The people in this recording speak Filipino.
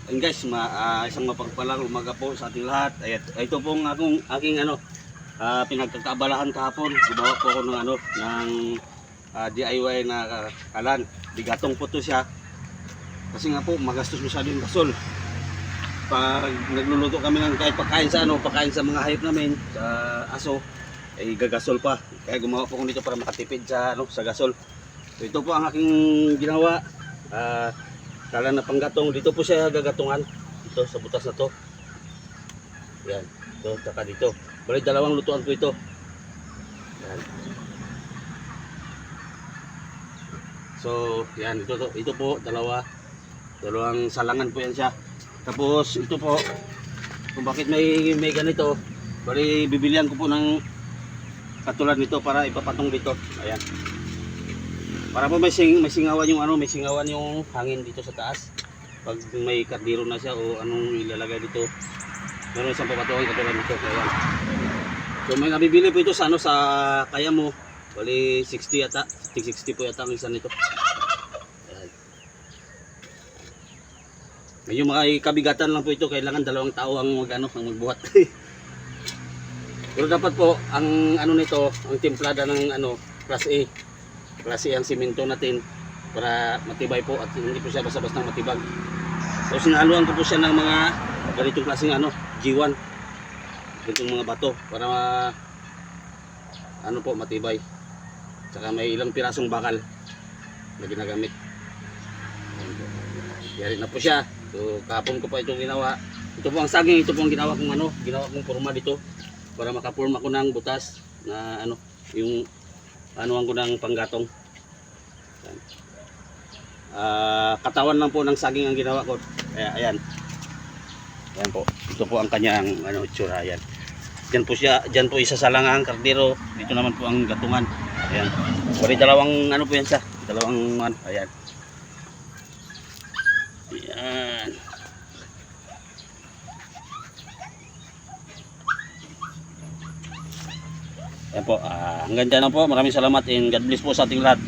And guys, isang mapagpalang umaga po sa ating lahat. Ito pong aking pinagkakaabalahan kahapon. Gumawa po ako ng DIY na kalan. Bigatong po to siya. Kasi nga po magastos masyado yung gasol. Pag nagluluto kami ng kahit pagkain sa mga hayop namin, sa aso, ay gagasol pa. Kaya gumawa po ako nito para makatipid sa gasol. So, ito po ang aking ginawa. Kala na panggatong, dito po siya gagatungan. Dito sa butas na to. Yan, ito, tsaka dito. Balik dalawang lutuan po ito. Yan. So, yan, ito po, dalawang salangan po yan siya. Tapos, ito po, kung bakit may ganito, bali bibilihan ko po ng katulad nito para ipapatong dito. Ayan. Para po may singawan yung hangin dito sa taas. Pag may kardiro na siya o anong ilalagay dito, meron siyang papatungan katulad nito. Ayan. So may nabibili po ito sa sa kaya mo. Bali 60 yata, 60 po yata ang isa nito. Ayan. Medyo makikabigatan lang po ito, kailangan dalawang tao ang magbuhat. Pero dapat po ang nito, ang timplada ng class A. Klase ang simento natin para matibay po at hindi po siya basta-basta matibag. So sinahaluan ko po siya ng mga ganitong klaseng G1. Ganitong mga bato para po matibay. Saka may ilang pirasong bakal na ginagamit. Yari na po siya. So kahapon ko pa itong ginawa. Ito po ang saging, ito po ang ginawa kong forma dito para makaporma ko ng butas na yung ko ng panggatong. Katawan lang po ng saging ang ginawa ko. Ayan po, ito po ang kanyang itsura. Ayan, dyan po isa sa langang kardero, dito naman po ang gatungan. Ayan, bali dalawang po yan siya, ayan. Ayan. Ayan po, hanggang dyan lang po. Maraming salamat and God bless po sa ating lahat.